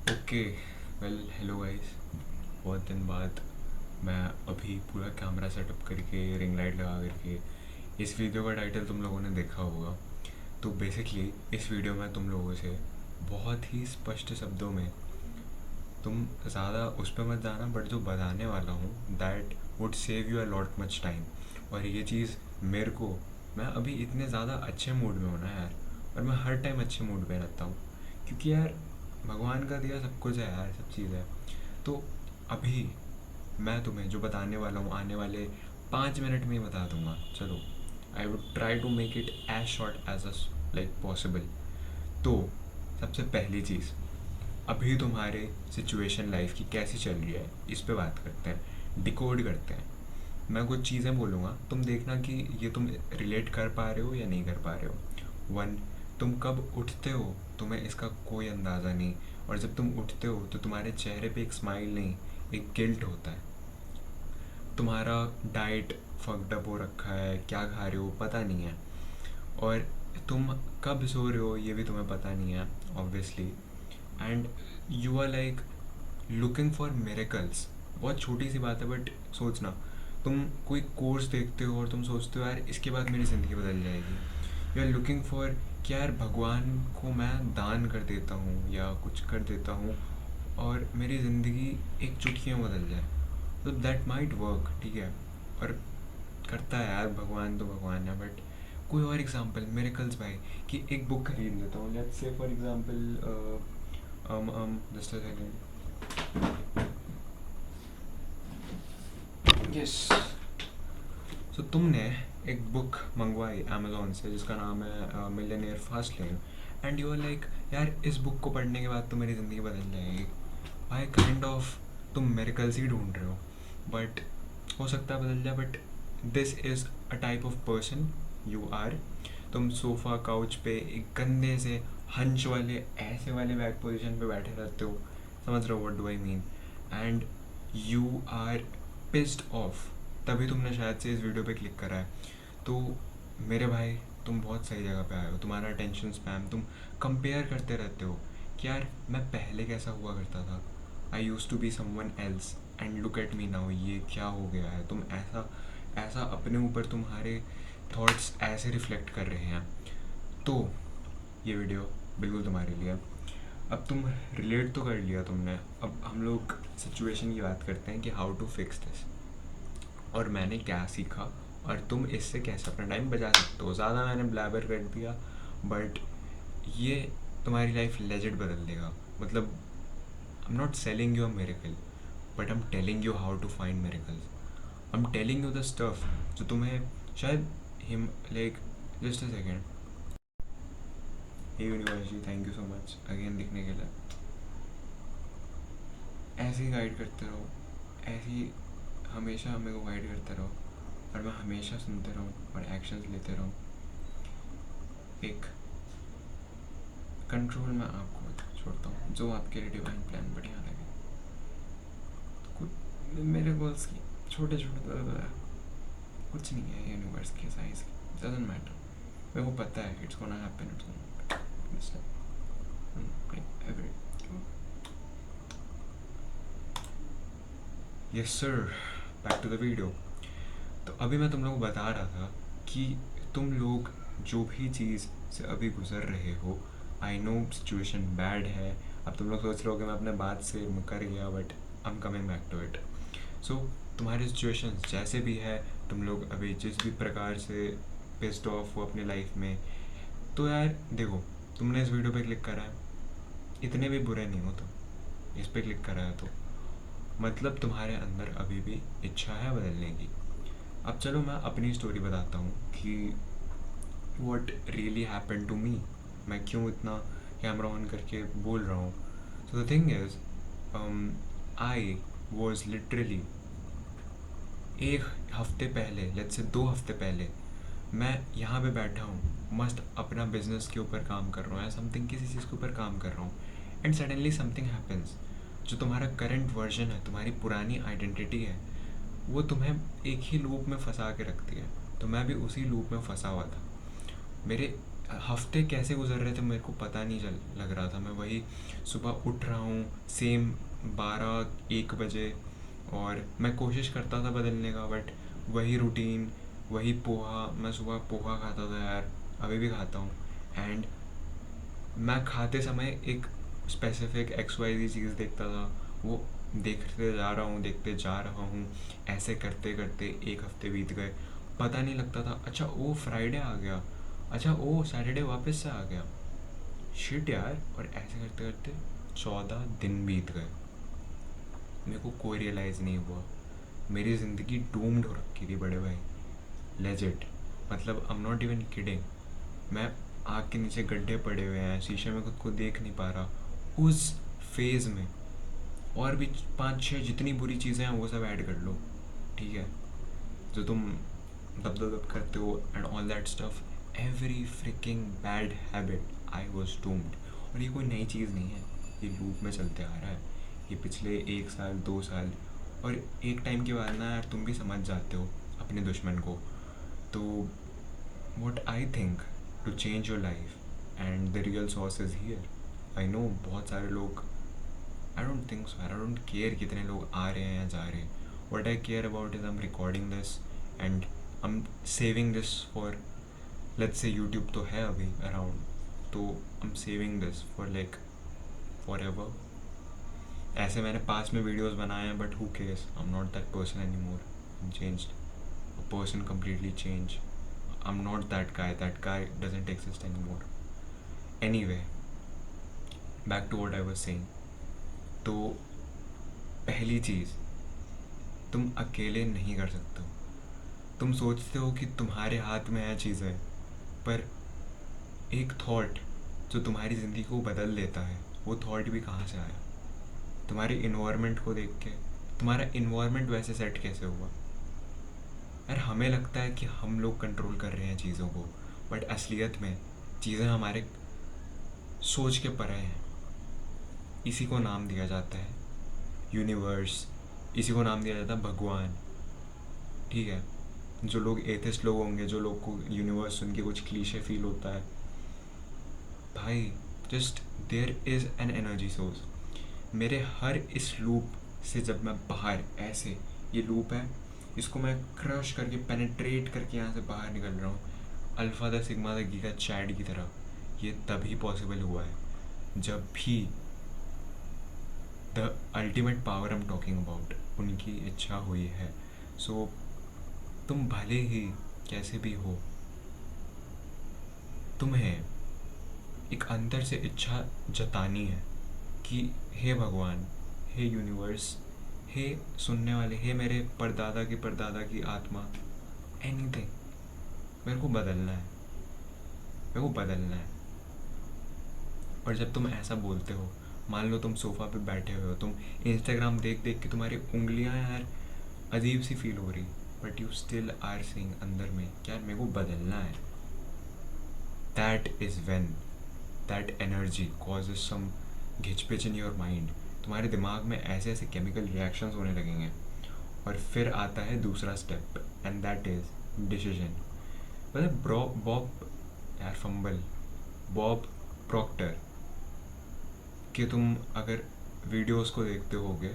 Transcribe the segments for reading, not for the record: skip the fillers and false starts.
Okay. Well, hello guys. बहुत दिन बाद मैं अभी पूरा कैमरा सेटअप करके रिंग लाइट लगा करके इस वीडियो का टाइटल तुम लोगों ने देखा होगा। तो बेसिकली इस वीडियो में तुम लोगों से बहुत ही स्पष्ट शब्दों में, तुम ज़्यादा उस पर मत जाना, बट जो बताने वाला हूँ that would save you a lot much time. और ये चीज़ मेरे को, मैं अभी इतने ज़्यादा अच्छे मूड में हूँ ना यार, और मैं हर टाइम अच्छे मूड में रहता हूँ क्योंकि यार भगवान का दिया सब कुछ है यार, सब चीज़ है। तो अभी मैं तुम्हें जो बताने वाला हूँ आने वाले 5 मिनट में ही बता दूंगा। चलो, I would try to make it as short as like possible. तो सबसे पहली चीज़, अभी तुम्हारे सिचुएशन लाइफ की कैसी चल रही है इस पे बात करते हैं, डिकोड करते हैं। मैं कुछ चीज़ें बोलूँगा, तुम देखना कि ये तुम रिलेट कर पा रहे हो या नहीं कर पा रहे हो। वन, तुम कब उठते हो तुम्हें इसका कोई अंदाज़ा नहीं, और जब तुम उठते हो तो तुम्हारे चेहरे पे एक स्माइल नहीं, एक गिल्ट होता है। तुम्हारा डाइट फक्ड अप हो रखा है, क्या खा रहे हो पता नहीं है, और तुम कब सो रहे हो ये भी तुम्हें पता नहीं है obviously. And you are like looking for miracles. बहुत छोटी सी बात है बट सोचना, तुम कोई कोर्स देखते हो और तुम सोचते हो यार इसके बाद मेरी ज़िंदगी बदल जाएगी। यू आर लुकिंग फॉर कि यार भगवान को मैं दान कर देता हूँ या कुछ कर देता हूँ और मेरी ज़िंदगी एक चुटकी में बदल जाए। तो दैट माइट वर्क, ठीक है। और करता है यार, भगवान तो भगवान है, बट कोई और एग्जांपल मिरेकल्स भाई, कि एक बुक खरीद लेता हूँ, let's say for example just a second. Yes. So तुमने एक बुक मंगवाई अमेज़ोन से जिसका नाम है millionaire fast lane, and you are like यार इस बुक को पढ़ने के बाद तो मेरी ज़िंदगी बदल जाएगी। भाई काइंड ऑफ तुम मेरिकल्स ही ढूंढ रहे हो, बट हो सकता है बदल जाए, but this is a type of person you are. तुम सोफ़ा काउच पे एक गंदे से हंच वाले ऐसे वाले बैक पोजीशन पे बैठे रहते हो, समझ रहे हो what do I mean. And you are pissed off, तभी तुमने शायद से इस वीडियो पे क्लिक करा है। तो मेरे भाई, तुम बहुत सही जगह पे आए हो। तुम्हारा अटेंशन स्पैम, तुम कंपेयर करते रहते हो कि यार मैं पहले कैसा हुआ करता था, I used to be someone else and look at me now, ये क्या हो गया है। तुम ऐसा ऐसा अपने ऊपर तुम्हारे थॉट्स ऐसे रिफ्लेक्ट कर रहे हैं। तो ये वीडियो बिल्कुल तुम्हारे लिए। अब तुम रिलेट तो कर लिया तुमने, अब हम लोग सिचुएशन की बात करते हैं कि हाउ टू फिक्स दिस, और मैंने क्या सीखा और तुम इससे कैसे अपना टाइम बचा सकते हो। ज़्यादा मैंने ब्लैबर कर दिया, बट ये तुम्हारी लाइफ लेजेंड बदल देगा। मतलब I am not selling you a miracle, but I am telling you how to find miracles. I am telling you the stuff जो तुम्हें शायद him like, just a second. Hey universe ji, thank you so much again दिखने के लिए। ऐसे ही guide करते रहो, ऐसे ही हमेशा हमें को गाइड करते रहो, और मैं हमेशा सुनते रहूँ और एक्शंस लेते रहूँ। एक कंट्रोल में आपको छोड़ता हूँ, जो आपके लिए डिवाइन प्लान बढ़िया लगे। कुछ मेरे गोल्स की छोटे छोटे कुछ नहीं है यूनिवर्स के साइज की, डजंट मैटर। मेरे को पता है it's gonna happen, it's gonna happen. Yes sir, back to the video. तो अभी मैं तुम लोगों को बता रहा था कि तुम लोग जो भी चीज़ से अभी गुजर रहे हो, आई नो सिचुएशन बैड है। अब तुम लोग सोच रहे हो कि मैं अपने बात से मुकर गया, but I am coming back to it. So तुम्हारी सिचुएशन जैसे भी है, तुम लोग अभी जिस भी प्रकार से पिस्ड ऑफ हो अपनी लाइफ में, तो यार देखो, तुमने इस वीडियो पे क्लिक करा है, इतने भी बुरे नहीं हो तुम। इस पे क्लिक करा है तो मतलब तुम्हारे अंदर अभी भी इच्छा है बदलने की। अब चलो मैं अपनी स्टोरी बताता हूँ कि what really happen to me, मैं क्यों इतना कैमरा ऑन करके बोल रहा हूँ। So the thing is, I was literally एक हफ्ते पहले, लेट्स से 2 हफ्ते पहले, मैं यहाँ पे बैठा हूँ मस्त अपना बिजनेस के ऊपर काम कर रहा हूँ या समथिंग, किसी चीज़ के ऊपर काम कर रहा हूँ, एंड सडनली समथिंग हैपन्स। जो तुम्हारा करंट वर्जन है, तुम्हारी पुरानी आइडेंटिटी है, वो तुम्हें एक ही लूप में फंसा के रखती है। तो मैं भी उसी लूप में फंसा हुआ था। मेरे हफ्ते कैसे गुजर रहे थे मेरे को पता नहीं चल लग रहा था। मैं वही सुबह उठ रहा हूँ सेम 12-1 बजे, और मैं कोशिश करता था बदलने का, बट वही रूटीन, वही पोहा। मैं सुबह पोहा खाता था यार, अभी भी खाता हूँ। एंड मैं खाते समय एक स्पेसिफिक XYZ चीज़ देखता था, वो देखते जा रहा हूँ। ऐसे करते करते 1 हफ्ते बीत गए, पता नहीं लगता था। अच्छा ओ फ्राइडे आ गया, अच्छा ओ सैटरडे वापस से आ गया, शिट यार। और ऐसे करते करते 14 दिन बीत गए, मेरे को कोई रियलाइज़ नहीं हुआ। मेरी ज़िंदगी डूम्ड हो रखी थी बड़े भाई, लेजिट। मतलब I am not even kidding. मैं आँख के नीचे गड्ढे पड़े हुए हैं, शीशे में खुद को देख नहीं पा रहा उस फेज़ में। और भी 5-6 जितनी बुरी चीज़ें हैं वो सब ऐड कर लो, ठीक है, जो तुम दब करते हो and all that stuff. Every fricking bad habit I was doomed. और ये कोई नई चीज़ नहीं है, ये लूप में चलते आ रहा है, ये पिछले 1 साल 2 साल। और एक टाइम के बाद ना यार तुम भी समझ जाते हो अपने दुश्मन को। तो what I think to change your life, and the real source is here. I know बहुत सारे लोग, I don't think so, I don't care कितने लोग आ रहे हैं या जा रहे हैं. What I care about is I'm recording this and I'm saving this for, let's say YouTube तो है अभी around, तो I'm saving this for like forever. ऐसे मैंने पास में वीडियोस बनाए हैं, but who cares? I'm not that person anymore. I'm changed. A person completely changed. I'm not that guy. That guy doesn't exist anymore. Anyway, back to what I was saying. तो पहली चीज़, तुम अकेले नहीं कर सकते हो। तुम सोचते हो कि तुम्हारे हाथ में है चीज़ें, पर एक थॉट जो तुम्हारी ज़िंदगी को बदल देता है, वो थॉट भी कहाँ से आया? तुम्हारे इन्वायरमेंट को देख के। तुम्हारा इन्वायरमेंट वैसे सेट कैसे हुआ? यार हमें लगता है कि हम लोग कंट्रोल कर रहे हैं चीज़ों को, बट असलियत में चीज़ें हमारे सोच के परे हैं। इसी को नाम दिया जाता है यूनिवर्स, इसी को नाम दिया जाता है भगवान, ठीक है। जो लोग एथिस्ट लोग होंगे, जो लोग को यूनिवर्स सुन के कुछ क्लीशे फील होता है, भाई just there is an energy source. मेरे हर इस लूप से जब मैं बाहर, ऐसे ये लूप है, इसको मैं क्रश करके पेनिट्रेट करके यहाँ से बाहर निकल रहा हूँ, alpha the sigma the giga Chad की तरह। ये तभी पॉसिबल हुआ है जब भी the ultimate power I am talking about उनकी इच्छा हुई है। सो तुम भले ही कैसे भी हो, तुम्हें एक अंदर से इच्छा जतानी है कि हे भगवान, हे यूनिवर्स, हे सुनने वाले, हे मेरे परदादा की आत्मा, एनीथिंग, मेरे को बदलना है, मेरे को बदलना है। और जब तुम ऐसा बोलते हो, मान लो तुम सोफ़ा पे बैठे हुए हो, तुम इंस्टाग्राम देख देख के तुम्हारी उंगलियां यार अजीब सी फील हो रही, but you still are saying अंदर में कि यार मेरे को बदलना है। That is when that energy causes some घिचपिच इन योर माइंड। तुम्हारे दिमाग में ऐसे ऐसे केमिकल रिएक्शंस होने लगेंगे, और फिर आता है दूसरा step, and that is decision. मतलब बॉब प्रॉक्टर कि तुम अगर वीडियोस को देखते होगे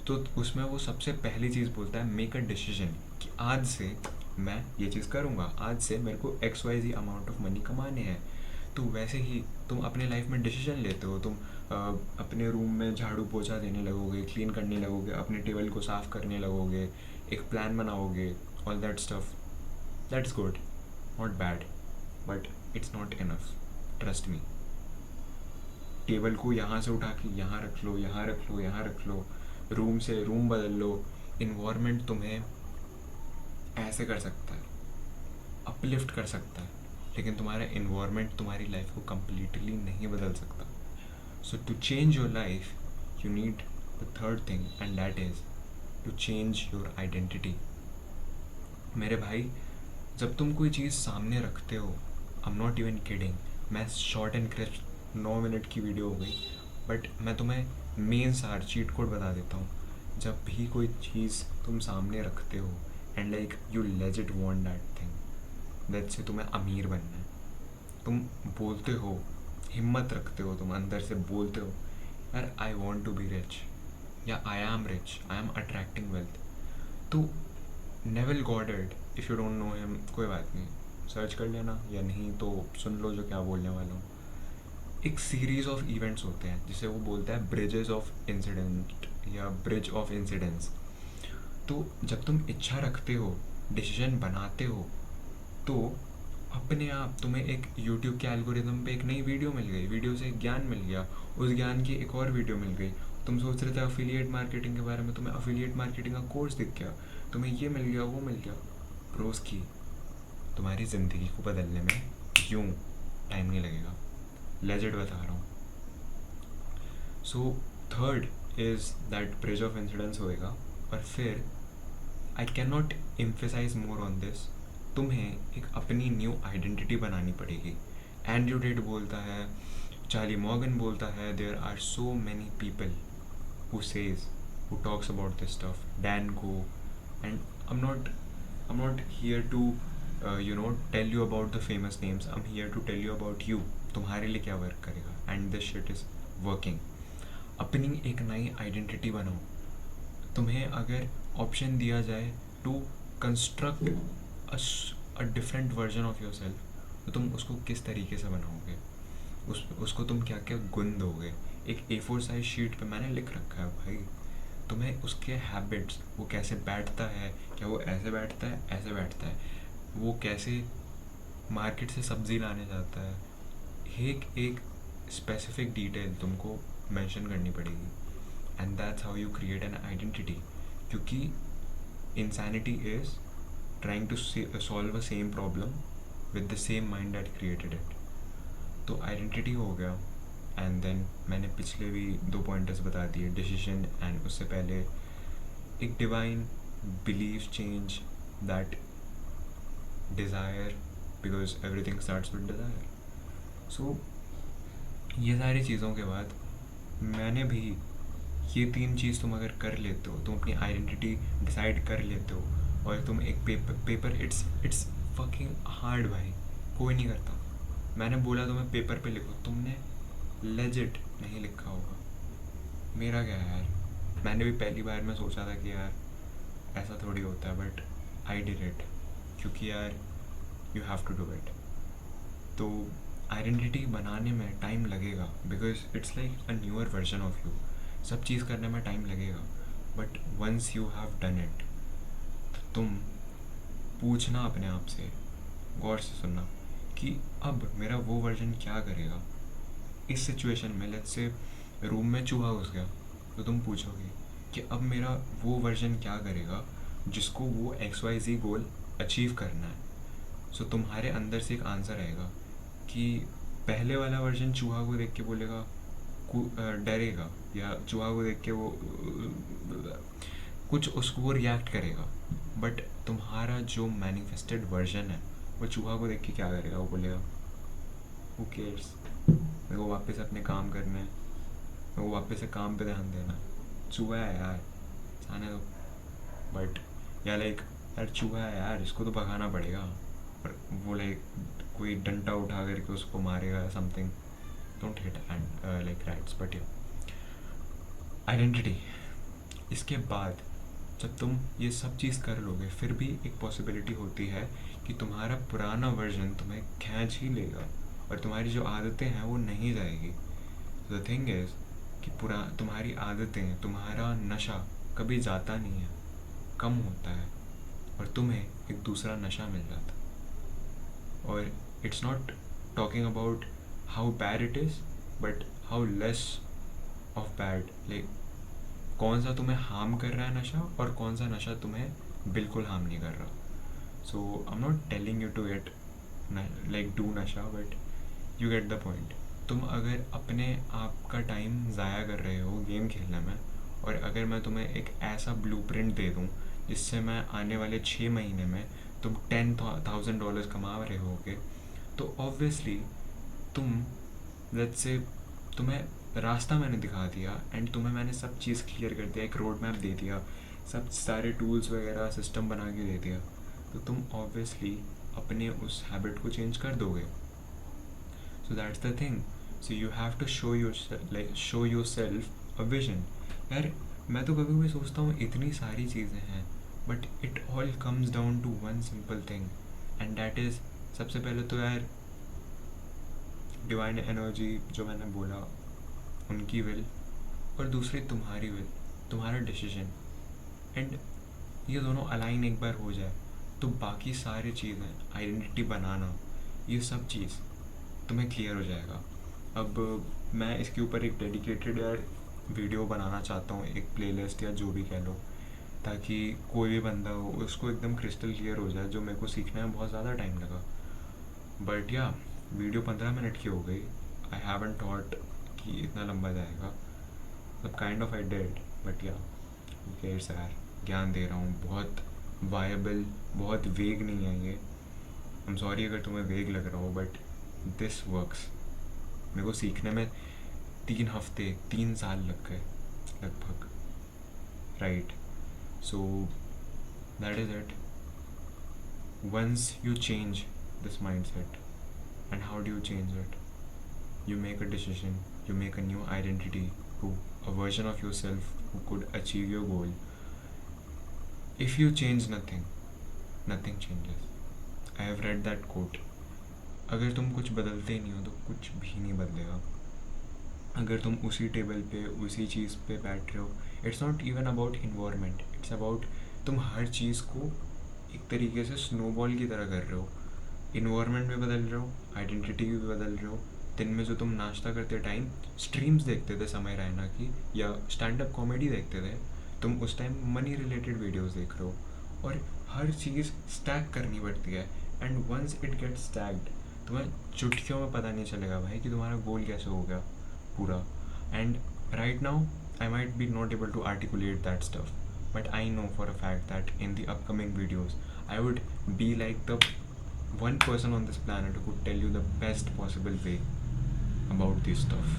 तो उसमें वो सबसे पहली चीज़ बोलता है मेक अ डिसीजन, कि आज से मैं ये चीज़ करूँगा, आज से मेरे को XYZ अमाउंट ऑफ मनी कमाने हैं। तो वैसे ही तुम अपने लाइफ में डिसीजन लेते हो। तुम अपने रूम में झाड़ू पोछा देने लगोगे, क्लीन करने लगोगे, अपने टेबल को साफ़ करने लगोगे, एक प्लान बनाओगे, all that stuff. That's good, not bad, but it's not enough, trust me. Table को यहाँ से उठा के यहाँ रख लो, यहाँ रख लो, यहाँ रख लो, रूम से रूम बदल लो। इन्वायरमेंट तुम्हें ऐसे कर सकता है, अपलिफ्ट कर सकता है, लेकिन तुम्हारा इन्वायरमेंट तुम्हारी लाइफ को कम्प्लीटली नहीं बदल सकता। So to change your life you need the third thing, and that is to change your identity. मेरे भाई, जब तुम कोई चीज़ सामने रखते हो, I am not even kidding, मैं शॉर्ट एंड क्रिस्प 9 मिनट की वीडियो हो गई, बट मैं तुम्हें मेन सार चीट कोड बता देता हूँ। जब भी कोई चीज़ तुम सामने रखते हो and like you legit want that thing, that से तुम्हें अमीर बनना है, तुम बोलते हो, हिम्मत रखते हो, तुम अंदर से बोलते हो यार I want to be rich, या I am rich, I am attracting wealth, तो Neville Goddard, if you don't know him, कोई बात नहीं, सर्च कर लेना, या नहीं तो सुन लो जो क्या बोलने वाला हूँ। एक सीरीज ऑफ इवेंट्स होते हैं जिसे वो बोलता है ब्रिजेस ऑफ इंसिडेंट या ब्रिज ऑफ इंसिडेंट्स। तो जब तुम इच्छा रखते हो, डिसीजन बनाते हो, तो अपने आप तुम्हें एक यूट्यूब के एल्गोरिदम पे एक नई वीडियो मिल गई, वीडियो से एक ज्ञान मिल गया, उस ज्ञान की एक और वीडियो मिल गई, तुम सोच रहे थे अफिलिएट मार्केटिंग के बारे में, तुम्हें अफिलिएट मार्केटिंग का कोर्स दिख गया, तुम्हें ये मिल गया, वो मिल गया। रोज़ की तुम्हारी ज़िंदगी को बदलने में यूँ टाइम नहीं लगेगा, लेजेंड बता रहा हूँ। So third is that bridge of incidence होएगा, और फिर I can not emphasize more on this, तुम्हें एक अपनी न्यू आइडेंटिटी बनानी पड़ेगी। एंड्रयू टेट बोलता है, चार्ली मॉर्गन बोलता है, there are so many people who says, who talks about this stuff, then go, and I'm not here to tell you about the famous names. I'm here to tell you about you. तुम्हारे लिए क्या work करेगा, and this shit is working. अपनी एक नई identity बनाओ। तुम्हें अगर ऑप्शन दिया जाए to construct a different version of your self, तो तुम उसको किस तरीके से बनाओगे, उसको तुम क्या क्या गुण दोगे। एक A4 साइज शीट पे मैंने लिख रखा है भाई, तुम्हें उसके हैबिट्स, वो कैसे बैठता है, क्या वो ऐसे बैठता है, ऐसे बैठता है, वो कैसे मार्केट से सब्ज़ी लाने जाता है, एक स्पेसिफिक डिटेल तुमको मेंशन करनी पड़ेगी, and that's how you create an identity. क्योंकि insanity is trying to solve a same problem with the same mind that created it. तो आइडेंटिटी हो गया, एंड देन मैंने पिछले भी 2 पॉइंटर्स बता दिए, डिसीजन, एंड उससे पहले एक divine believe change, that desire, because everything starts with desire. So ये सारी चीज़ों के बाद मैंने भी ये 3 चीज़ तुम अगर कर लेते हो, तुम अपनी आइडेंटिटी डिसाइड कर लेते हो, और तुम एक पेपर इट्स फकिंग हार्ड भाई, कोई नहीं करता। मैंने बोला तुम्हें पेपर पे लिखो, तुमने लेजिट नहीं लिखा होगा। मेरा क्या है यार, मैंने भी पहली बार में सोचा था कि यार ऐसा थोड़ी होता है, बट आई डिड इट, क्योंकि यार you have to do it. तो आइडेंटिटी बनाने में टाइम लगेगा, because it's like a newer version of you, सब चीज़ करने में टाइम लगेगा, but once you have done it, तुम पूछना अपने आप से, गौर से सुनना कि अब मेरा वो वर्जन क्या करेगा। इस सिचुएशन में लेट्स से रूम में चूहा घुस गया, तो तुम पूछोगे कि अब मेरा वो वर्जन क्या करेगा जिसको वो XYZ गोल अचीव करना है। सो तुम्हारे अंदर से एक आंसर आएगा कि पहले वाला वर्जन चूहा को देख के बोलेगा, डरेगा, या चूहा को देख के वो कुछ उसको वो रिएक्ट करेगा, बट तुम्हारा जो मैनिफेस्टेड वर्जन है वो चूहा को देख के क्या करेगा, वो बोलेगा हु केयर्स, मेरे को वापस अपने काम करने हैं, मेरे को वापस से काम पे ध्यान देना, चूहा है यार जाने दो। बट या लाइक यार चूहा है यार, इसको तो भगाना पड़ेगा, और वो लाइक कोई डंडा उठा करके उसको मारेगा, something. Don't hit and like rats, but या आइडेंटिटी। इसके बाद जब तुम ये सब चीज़ कर लोगे, फिर भी एक पॉसिबिलिटी होती है कि तुम्हारा पुराना वर्जन तुम्हें खींच ही लेगा, और तुम्हारी जो आदतें हैं वो नहीं जाएगी। द थिंग इज़ कि तुम्हारी आदतें, तुम्हारा नशा कभी जाता नहीं है, कम होता है, और तुम्हें एक दूसरा नशा मिल जाता है। और it's not talking about how bad it is, but how less of bad, like कौन सा तुम्हें हार्म कर रहा है नशा, और कौन सा नशा तुम्हें बिल्कुल हार्म नहीं कर रहा। So I am not telling you to get like do नशा, but you get the point. तुम अगर अपने आप का टाइम ज़ाया कर रहे हो गेम खेलने में, और अगर मैं तुम्हें एक ऐसा ब्लूप्रिंट दे दूँ जिससे मैं आने वाले 6 महीने में तुम $10,000 कमा रहे होगे, तो ऑब्वियसली तुम लेट्स से तुम्हें रास्ता मैंने दिखा दिया, एंड तुम्हें मैंने सब चीज़ क्लियर कर दिया, एक रोड मैप दे दिया, सब सारे टूल्स वगैरह सिस्टम बना के दे दिया, तो तुम ऑब्वियसली अपने उस हैबिट को चेंज कर दोगे। So that's the thing. So you have to show yourself a vision. यार मैं तो कभी कभी सोचता हूँ इतनी सारी चीज़ें हैं, but it all comes down to one simple thing, and that is, सबसे पहले तो यार डिवाइन एनर्जी जो मैंने बोला उनकी विल, और दूसरी तुम्हारी विल, तुम्हारा डिसीजन, एंड ये दोनों अलाइन एक बार हो जाए तो बाकी सारी चीज़ें, आइडेंटिटी बनाना, ये सब चीज़ तुम्हें क्लियर हो जाएगा. अब मैं इसके ऊपर एक डेडिकेटेड यार वीडियो बनाना चाहता हूँ, एक प्लेलिस्ट या जो भी कह लो, ताकि कोई भी बंदा हो उसको एकदम क्रिस्टल क्लियर हो जाए, जो मेरे को सीखने में बहुत ज़्यादा टाइम लगा. बट या वीडियो 15 मिनट की हो गई. आई हैवंट थॉट कि इतना लंबा जाएगा, मतलब kind of I did, but या केयर्स यार, ज्ञान दे रहा हूँ, बहुत वायबल, बहुत वेग नहीं है ये. आई एम सॉरी अगर तुम्हें वेग लग रहा हो, बट दिस वर्क्स. मेरे को सीखने में 3 हफ्ते 3 साल लग गए लगभग, right. So that is it. Once you change this mindset, and how do you change it? You make a decision, you make a new identity, a version of yourself who could achieve your goal. If you change nothing, nothing changes. I have read that quote. अगर तुम कुछ बदलते ही नहीं हो तो कुछ भी नहीं बदलेगा. अगर तुम उसी टेबल पे उसी चीज़ पे बैठ रहे हो, it's not even about environment, it's about तुम हर चीज़ को एक तरीके से स्नोबॉल की तरह कर रहे हो. इन्वायरमेंट भी बदल रहे हो, आइडेंटिटी भी बदल रहे हो. दिन में जो तुम नाश्ता करते टाइम स्ट्रीम्स देखते थे समय रैना की, या स्टैंड अप कॉमेडी देखते थे, तुम उस टाइम मनी रिलेटेड वीडियोस देख रहे हो. और हर चीज़ स्टैक करनी पड़ती है, and once it get stacked, तुम्हें चुटकियों में पता नहीं चलेगा भाई कि तुम्हारा गोल कैसे हो गया पूरा. And right now I might be not able to articulate that stuff, but I know for a fact that in the upcoming videos I would be like the one person on this planet who could tell you the best possible way about this stuff,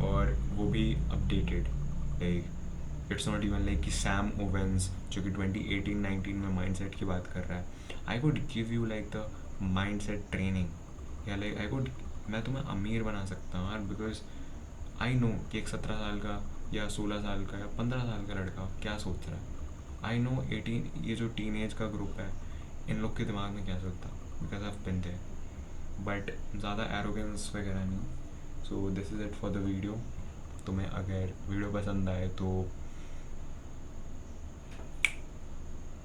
और वो भी updated. Like it's not even like कि Sam Owens जो कि 2018-19 में mindset की बात कर रहा है. I could give you like the mindset training, या like मैं तुम्हें अमीर बना सकता हूँ यार, because I know कि एक 17 साल का या 16 साल का या 15 साल का लड़का क्या सोच रहा है. I know 18, ये जो टीन एज का ग्रुप है, इन लोग के दिमाग में क्या सोचता है, बिकॉज ऑफ पिन थे. बट ज़्यादा एरोगेंस वगैरह नहीं. So this is it for the video. तुम्हें अगर वीडियो पसंद आए तो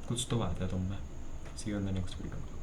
कुछ तो बात है तुम में. See you in the next video.